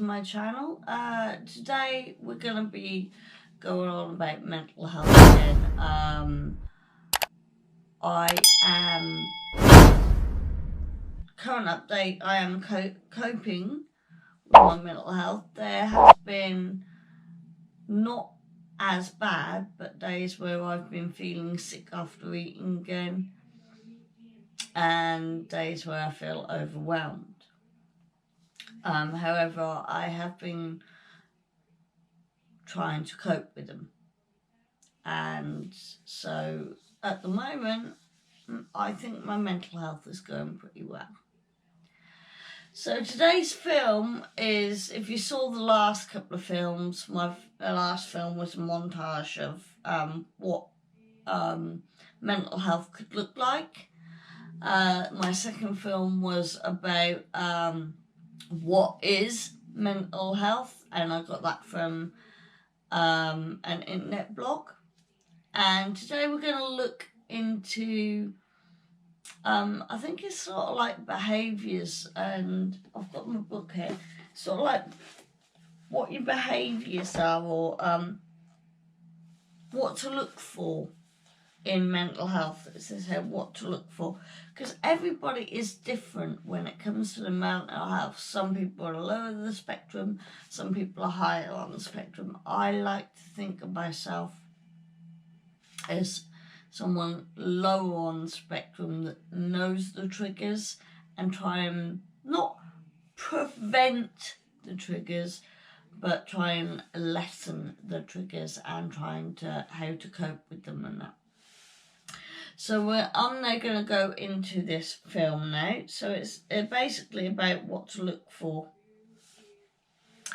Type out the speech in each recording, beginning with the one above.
my channel. Today we're going to be going on about mental health again. Current update, I am coping with my mental health. There has been not as bad, but days where I've been feeling sick after eating again, and days where I feel overwhelmed. However, I have been trying to cope with them, and so at the moment I think my mental health is going pretty well. So today's film is, if you saw the last couple of films, my last film was a montage of what mental health could look like. My second film was about what is mental health, and I got that from an internet blog. And today we're going to look into I think it's sort of like behaviours, and I've got my book here, sort of like what your behaviours are, or what to look for in mental health. It says here what to look for, because everybody is different when it comes to the mental health. Some people are lower the spectrum, some people are higher on the spectrum. I like to think of myself as someone lower on the spectrum that knows the triggers and try and not prevent the triggers, but try and lessen the triggers and trying to how to cope with them and that. So I'm now going to go into this film now. So it's basically about what to look for.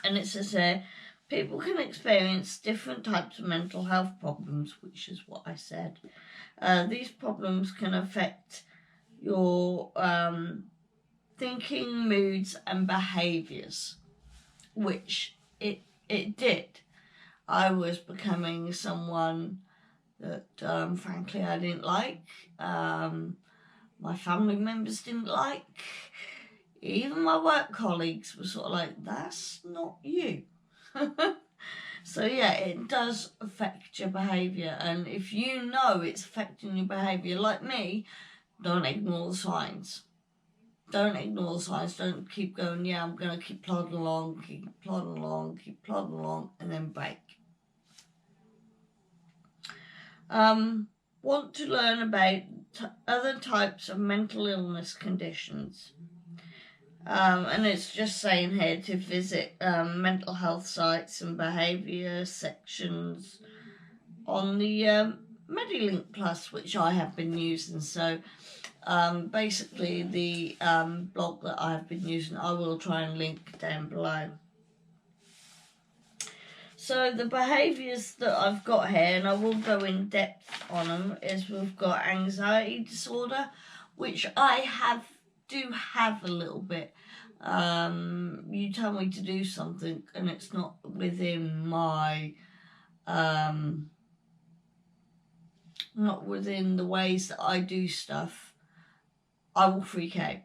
And it says here, people can experience different types of mental health problems, which is what I said. These problems can affect your thinking, moods and behaviours, which it did. I was becoming someone that frankly I didn't like, my family members didn't like, even my work colleagues were sort of like, that's not you. So yeah, it does affect your behaviour, and if you know it's affecting your behaviour, like me, don't ignore the signs. Don't ignore the signs. Don't keep going, yeah, I'm going to keep plodding along, and then break. Want to learn about other types of mental illness conditions. And it's just saying here to visit mental health sites and behaviour sections on the MediLink Plus, which I have been using. So basically the blog that I have been using, I will try and link down below. So the behaviours that I've got here, and I will go in depth on them, is we've got anxiety disorder, which I do have a little bit. You tell me to do something and it's not within my not within the ways that I do stuff, I will freak out.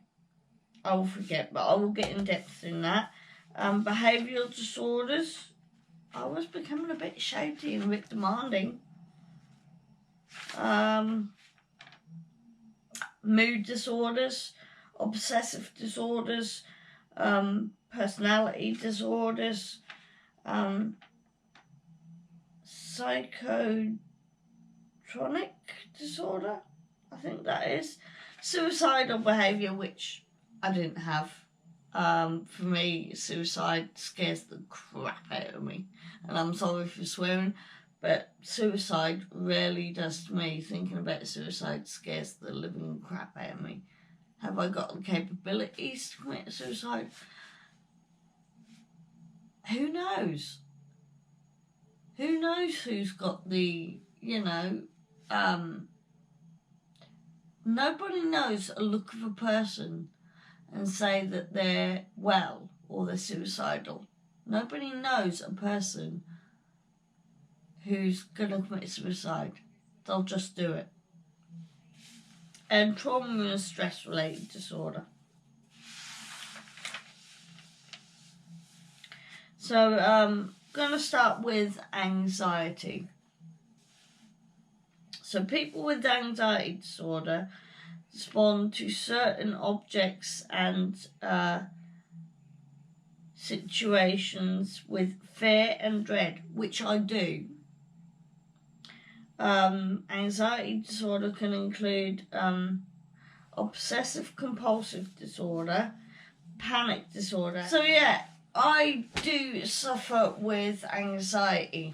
I will forget, but I will get in depth in that. Behavioural disorders, I was becoming a bit shouty and a bit demanding. Mood disorders, obsessive disorders, personality disorders, psychotronic disorder, I think that is, suicidal behaviour, which I didn't have. For me, suicide scares the crap out of me, and I'm sorry for swearing, but suicide really does to me. Thinking about suicide scares the living crap out of me. Have I got the capabilities to commit suicide? Who knows? Who knows who's got the, nobody knows a look of a person and say that they're well or they're suicidal. Nobody knows a person who's going to commit suicide. They'll just do it. And trauma and stress-related disorder. So I'm going to start with anxiety. So people with anxiety disorder respond to certain objects and situations with fear and dread, which I do. Anxiety disorder can include obsessive compulsive disorder, panic disorder. So yeah, I do suffer with anxiety.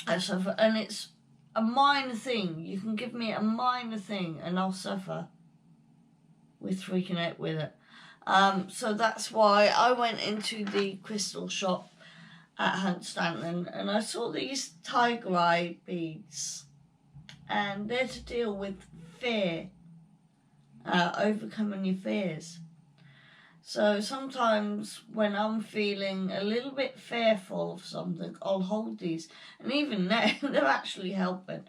I suffer, and it's a minor thing. You can give me a minor thing and I'll suffer with freaking out with it. So that's why I went into the crystal shop at Hunstanton and I saw these tiger eye beads, and they're to deal with fear, overcoming your fears. So sometimes when I'm feeling a little bit fearful of something, I'll hold these, and even now they're actually helping.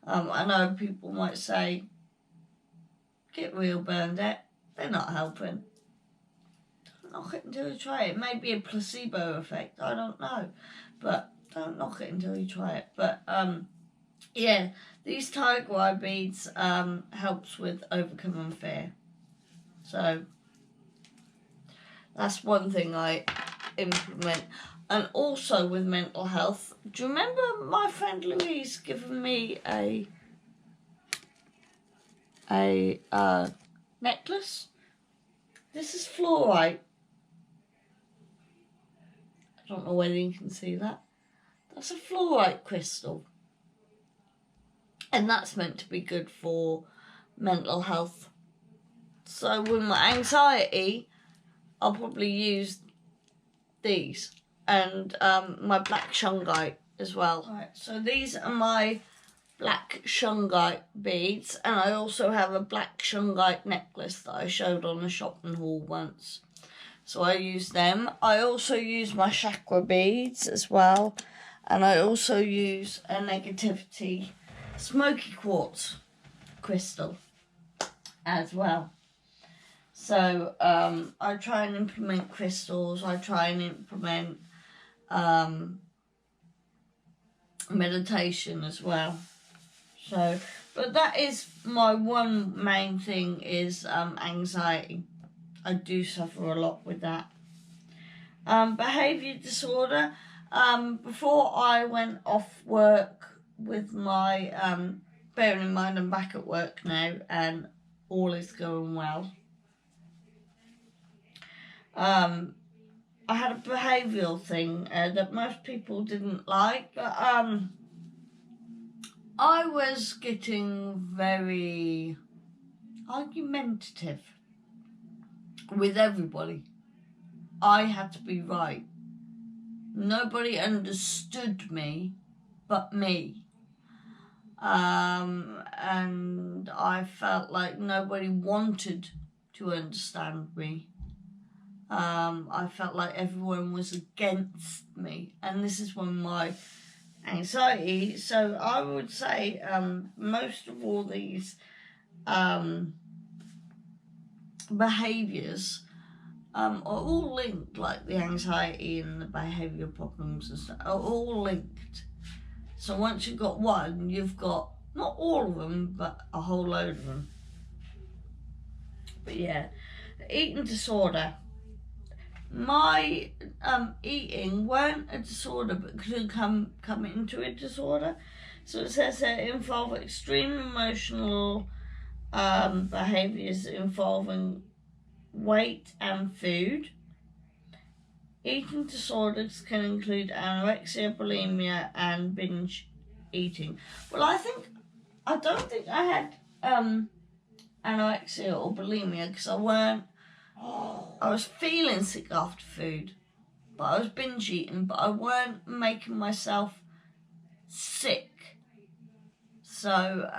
I know people might say, get real, Bernadette, they're not helping. Don't knock it until you try it. It may be a placebo effect, I don't know, but don't knock it until you try it. But yeah, these tiger eye beads helps with overcoming fear. So that's one thing I implement. And also with mental health, do you remember my friend Louise giving me a necklace? This is fluorite. I don't know whether you can see that. That's a fluorite crystal. And that's meant to be good for mental health. So with my anxiety, I'll probably use these, and my black shungite as well. Right, so these are my black shungite beads, and I also have a black shungite necklace that I showed on the shopping haul once. So I use them. I also use my chakra beads as well, and I also use a negativity smoky quartz crystal as well. So I try and implement crystals. I try and implement meditation as well. So, but that is my one main thing is anxiety. I do suffer a lot with that. Behaviour disorder. Before I went off work with my, bearing in mind I'm back at work now and all is going well. I had a behavioural thing that most people didn't like, but I was getting very argumentative with everybody. I had to be right. Nobody understood me but me. And I felt like nobody wanted to understand me. I felt like everyone was against me, and this is when my anxiety, so I would say most of all these behaviours are all linked, like the anxiety and the behaviour problems and stuff are all linked. So once you've got one, you've got not all of them, but a whole load of them. But yeah, eating disorder. My eating weren't a disorder, but could come into a disorder. So it says that it involve extreme emotional behaviours involving weight and food. Eating disorders can include anorexia, bulimia, and binge eating. Well, I don't think I had anorexia or bulimia because I was feeling sick after food, but I was binge eating, but I weren't making myself sick. So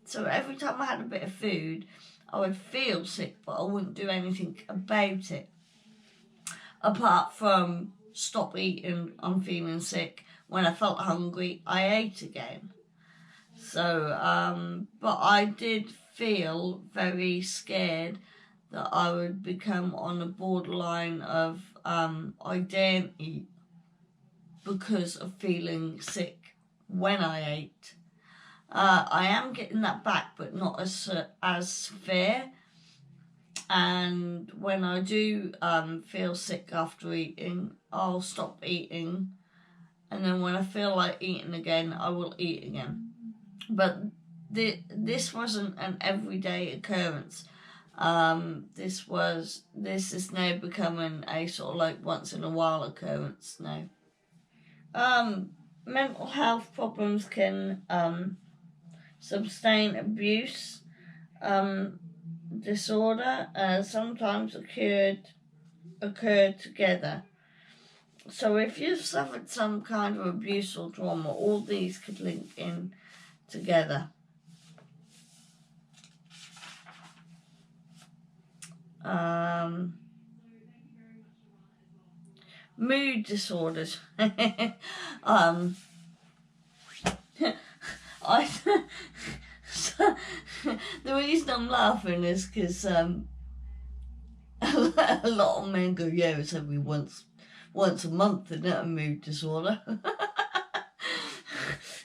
so every time I had a bit of food, I would feel sick, but I wouldn't do anything about it. Apart from stop eating, I'm feeling sick. When I felt hungry, I ate again. So, but I did feel very scared that I would become on the borderline of I daren't eat. because of feeling sick when I ate. I am getting that back, but not as severe. And when I do feel sick after eating, I'll stop eating. And then when I feel like eating again, I will eat again. But this wasn't an everyday occurrence. This is now becoming a sort of like once in a while occurrence now. Mental health problems can sustain abuse disorder sometimes occurred together. So if you've suffered some kind of abuse or trauma, all these could link in together. Mood disorders. The reason I'm laughing is because a lot of men go, yeah, it's every once a month, isn't it, a mood disorder?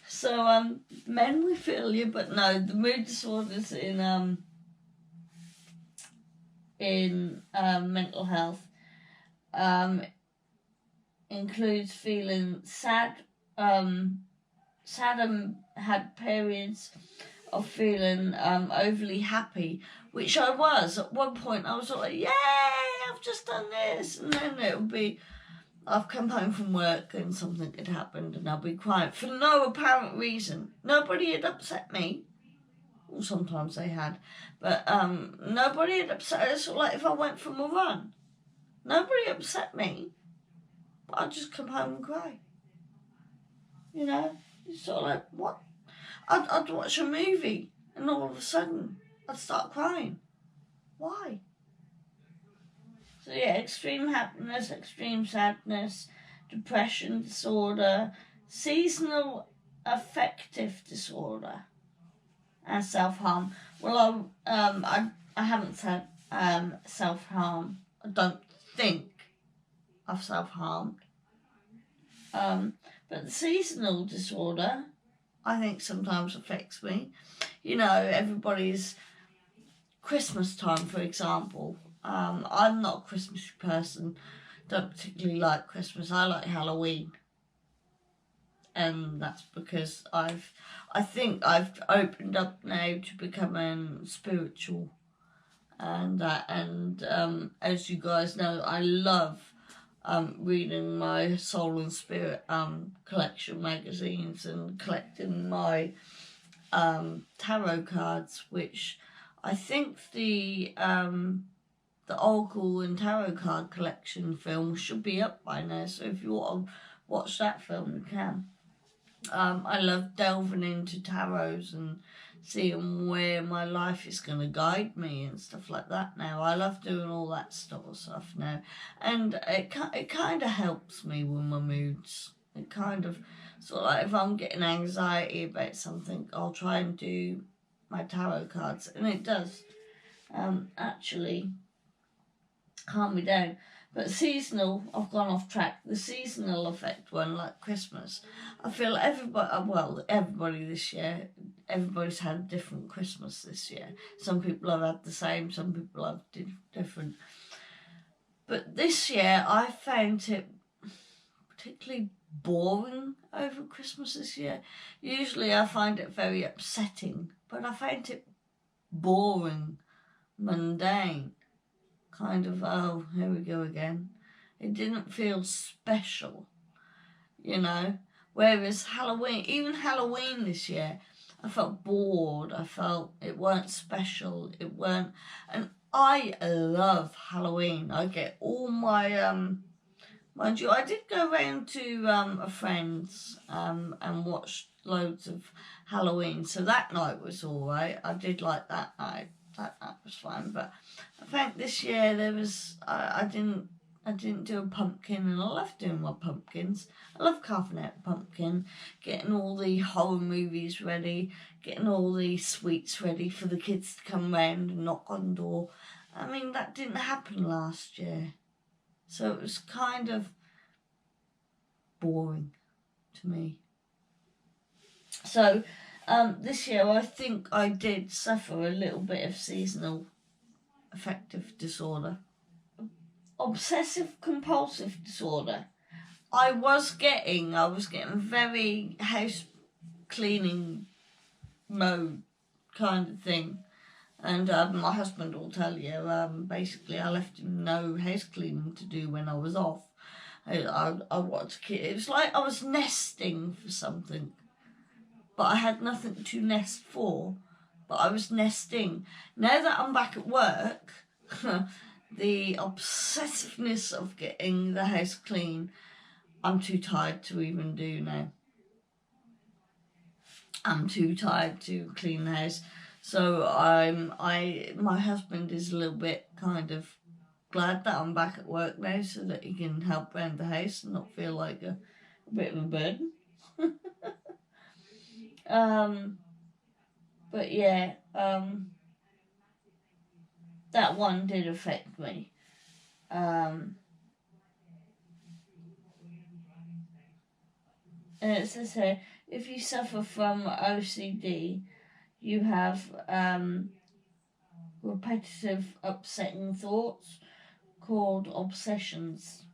So men, we feel you, but no, the mood disorders in mental health includes feeling sad, sad and had periods of feeling overly happy, which I was. At one point I was like, yay, I've just done this, and then it would be, I've come home from work and something had happened and I'll be crying for no apparent reason. Nobody had upset me. Well, sometimes they had, but nobody had upset. It's sort of like if I went for a run, nobody upset me, but I'd just come home and cry. You know, it's sort of like, what? I'd watch a movie and all of a sudden I'd start crying. Why? So yeah, extreme happiness, extreme sadness, depression disorder, seasonal affective disorder, and self-harm. Well, I haven't said self-harm. I don't think I've self-harmed. But the seasonal disorder, I think sometimes affects me. You know, everybody's Christmas time, for example. I'm not a Christmas person. Don't particularly like Christmas. I like Halloween. And that's because I think I've opened up now to becoming spiritual. And as you guys know, I love reading my Soul and Spirit collection magazines and collecting my tarot cards, which I think the Oracle and Tarot card collection film should be up by now, so if you want to watch that film, you can. I love delving into tarots and seeing where my life is going to guide me and stuff like that now. I love doing all that sort of stuff now. And it kind of helps me with my moods. It kind of, sort of like if I'm getting anxiety about something, I'll try and do my tarot cards. And it does actually calm me down. But seasonal, I've gone off track. The seasonal effect one, like Christmas, I feel everybody this year, everybody's had a different Christmas this year. Some people have had the same, some people have different. But this year, I found it particularly boring over Christmas this year. Usually I find it very upsetting, but I found it boring, mundane. Kind of, oh, here we go again. It didn't feel special, you know. Whereas Halloween, even Halloween this year, I felt bored. I felt it weren't special. It weren't, and I love Halloween. I get all my, mind you, I did go round to a friend's and watched loads of Halloween. So that night was all right. I did like that night. That was fine, but I think this year there was I didn't do a pumpkin, and I love doing my pumpkins. I love carving out a pumpkin, getting all the horror movies ready, getting all the sweets ready for the kids to come round and knock on the door. I mean, that didn't happen last year, so it was kind of boring to me. So this year I think I did suffer a little bit of seasonal affective disorder. Obsessive compulsive disorder. I was getting very house cleaning mode kind of thing. And my husband will tell you, basically I left him no house cleaning to do when I was off. I wanted to keep, it was like I was nesting for something. But I had nothing to nest for. But I was nesting. Now that I'm back at work, the obsessiveness of getting the house clean, I'm too tired to even do now. I'm too tired to clean the house. So my husband is a little bit kind of glad that I'm back at work now so that he can help around the house and not feel like a bit of a burden. But yeah, that one did affect me. And it says here, if you suffer from OCD, you have repetitive upsetting thoughts called obsessions.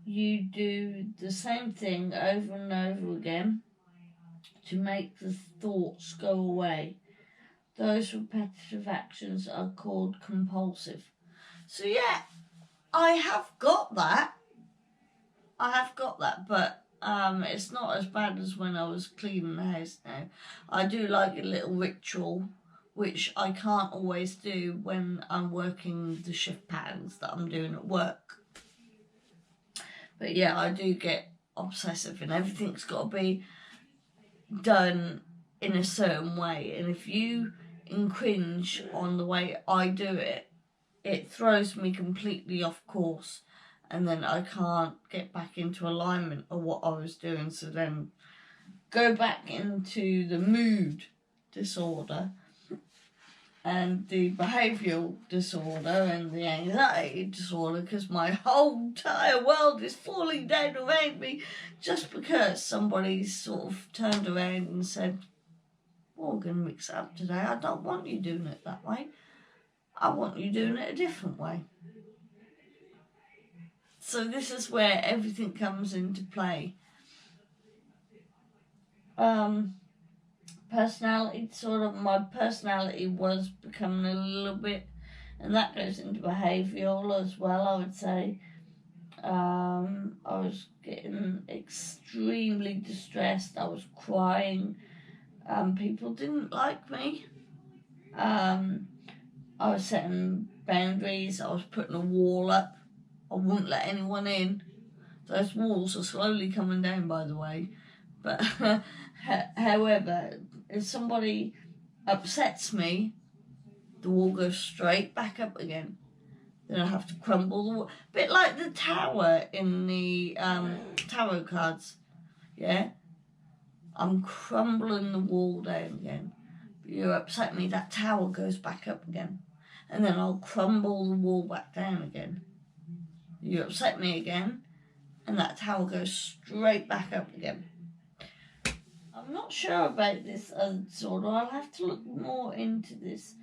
You do the same thing over and over again to make the thoughts go away. Those repetitive actions are called compulsive. So yeah, I have got that, but it's not as bad as when I was cleaning the house now. I do like a little ritual, which I can't always do when I'm working the shift patterns that I'm doing at work. But yeah, I do get obsessive and everything's got to be done in a certain way. And if you cringe on the way I do it, it throws me completely off course. And then I can't get back into alignment of what I was doing. So then go back into the mood disorder and the behavioural disorder and the anxiety disorder, because my whole entire world is falling down around me just because somebody sort of turned around and said, well, we're going to mix it up today. I don't want you doing it that way. I want you doing it a different way. So this is where everything comes into play. Personality disorder, my personality was becoming a little bit, and that goes into behavioural as well, I would say. I was getting extremely distressed. I was crying. People didn't like me. I was setting boundaries. I was putting a wall up. I wouldn't let anyone in. Those walls are slowly coming down, by the way. But however, if somebody upsets me, the wall goes straight back up again. Then I have to crumble the wall. A bit like the tower in the tarot cards. Yeah? I'm crumbling the wall down again. But you upset me, that tower goes back up again. And then I'll crumble the wall back down again. You upset me again, and that tower goes straight back up again. I'm not sure about this other disorder. I'll have to look more into this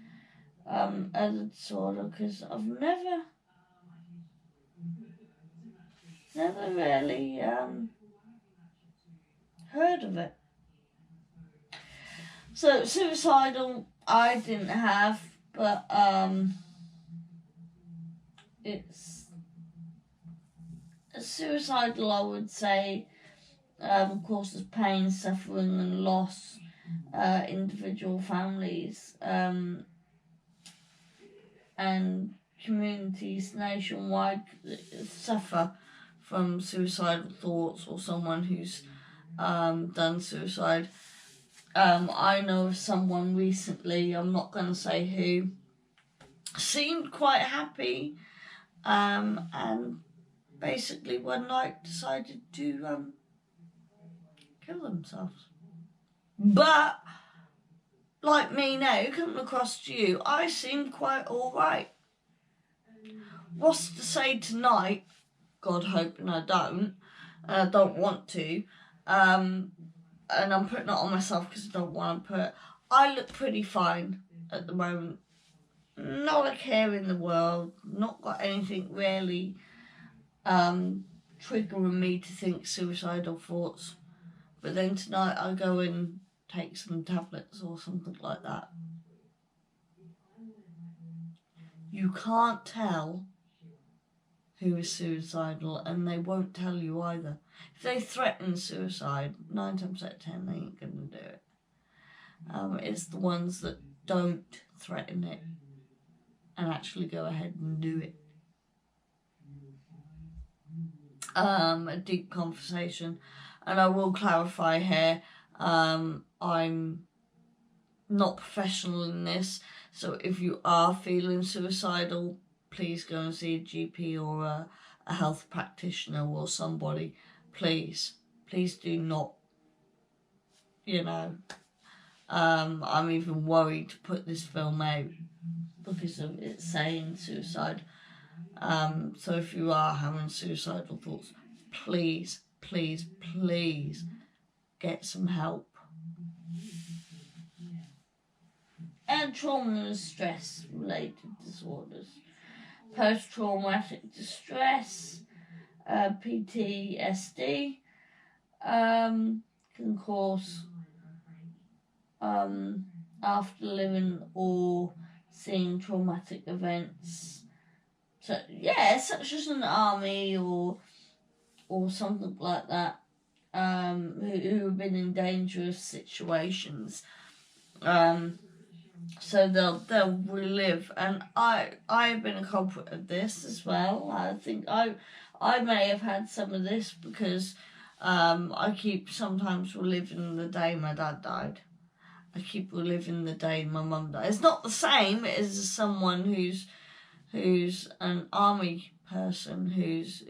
other disorder, because I've never really heard of it. So suicidal I didn't have, but it's suicidal, I would say, causes pain, suffering and loss. Individual families and communities nationwide suffer from suicidal thoughts, or someone who's done suicide. I know of someone recently, I'm not going to say who, seemed quite happy and basically one night decided to kill themselves. But like me now, coming across to you, I seem quite alright. What's to say tonight God hoping I don't, and I don't want to, and I'm putting it on myself because I don't want to put, I look pretty fine at the moment, not a care in the world, not got anything really triggering me to think suicidal thoughts, but then tonight I go and take some tablets or something like that. You can't tell who is suicidal, and they won't tell you either. If they threaten suicide, 9 times out of 10 they ain't going to do it. It's the ones that don't threaten it and actually go ahead and do it. A deep conversation, and I will clarify here, I'm not professional in this, so if you are feeling suicidal, please go and see a GP or a health practitioner or somebody. Please do not, you know. I'm even worried to put this film out because of it saying suicide. So if you are having suicidal thoughts, please get some help. And trauma and stress related disorders. Post-traumatic distress, PTSD, can cause after living or seeing traumatic events. So yeah, such as an army or something like that, who have been in dangerous situations. So they'll relive, and I've been a culprit of this as well. I think I may have had some of this because I keep sometimes reliving the day my dad died. I keep reliving the day my mum died. It's not the same as someone who's an army person who's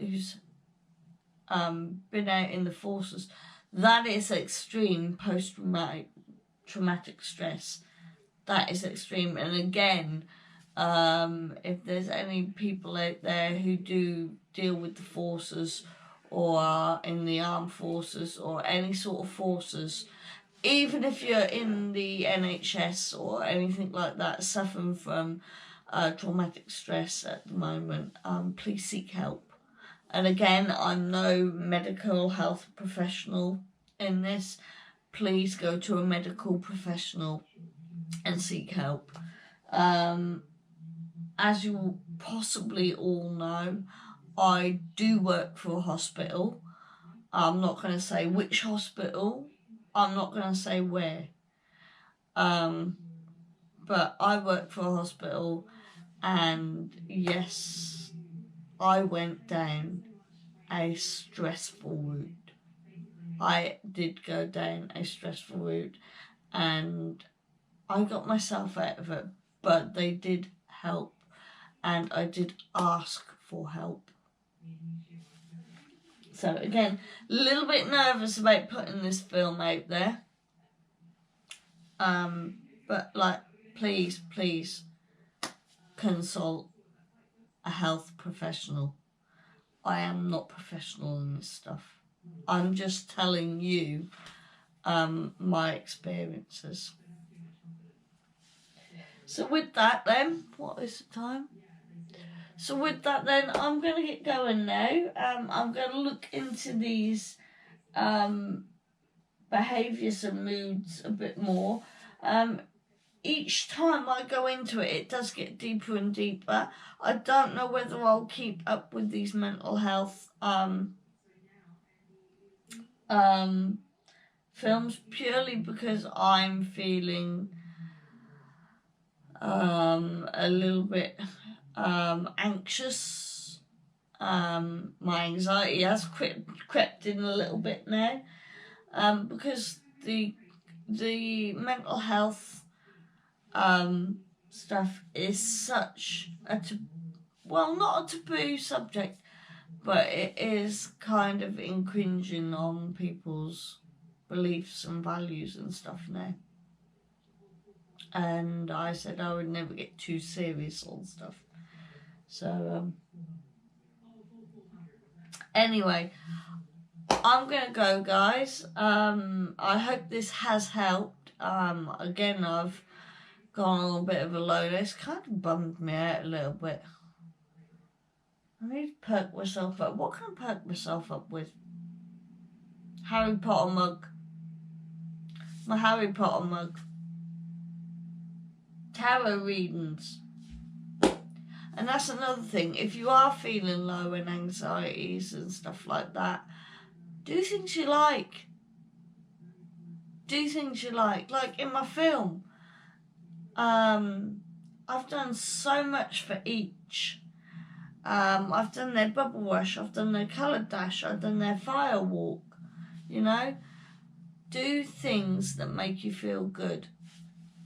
been out in the forces. That is extreme post-traumatic stress. That is extreme. And again, if there's any people out there who do deal with the forces or are in the armed forces or any sort of forces, even if you're in the NHS or anything like that, suffering from traumatic stress at the moment, please seek help. And again, I'm no medical health professional in this. Please go to a medical professional and seek help. As you possibly all know, I do work for a hospital. I'm not going to say which hospital. I'm not going to say where. But I work for a hospital, and yes, I went down a stressful route. I did go down a stressful route, and I got myself out of it, but they did help, and I did ask for help. So again, a little bit nervous about putting this film out there. But like, please consult a health professional. I am not professional in this stuff. I'm just telling you my experiences. So with that then, what is the time? So with that then, I'm going to get going now. I'm going to look into these behaviours and moods a bit more. Each time I go into it, it does get deeper and deeper. I don't know whether I'll keep up with these mental health films, purely because I'm feeling a little bit anxious. My anxiety has crept in a little bit now, because the mental health stuff is such not a taboo subject, but it is kind of infringing on people's beliefs and values and stuff now. And I said I would never get too serious on stuff. So Anyway, I'm going to go, guys. I hope this has helped. Again, I've gone on a bit of a low. It's kind of bummed me out a little bit. I need to perk myself up. What can I perk myself up with? Harry Potter mug. My Harry Potter mug. Tarot readings. And that's another thing. If you are feeling low and anxieties and stuff like that, do things you like. Do things you like. Like in my film, I've done so much for each. I've done their bubble rush, I've done their colour dash, I've done their fire walk. You know, do things that make you feel good.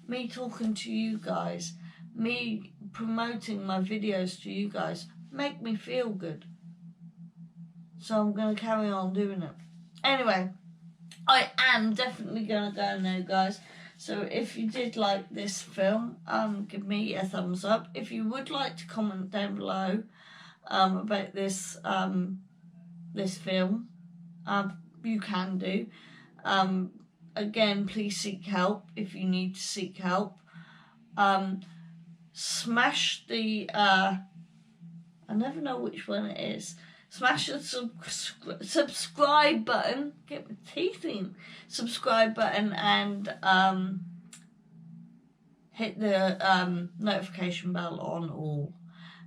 Me talking to you guys, me promoting my videos to you guys, make me feel good. So I'm going to carry on doing it. Anyway, I am definitely going to go now, guys. So if you did like this film, give me a thumbs up. If you would like to comment down below about this this film, you can do. Again, please seek help if you need to seek help. Smash the I never know which one it is. Smash the subscribe button. Get my teeth in. Subscribe button and hit the notification bell on all,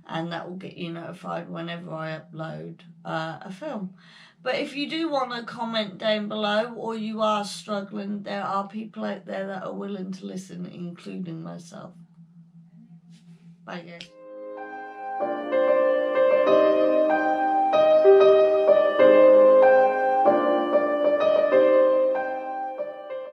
and that will get you notified whenever I upload a film. But if you do want to comment down below, or you are struggling, there are people out there that are willing to listen, including myself. Bye, guys.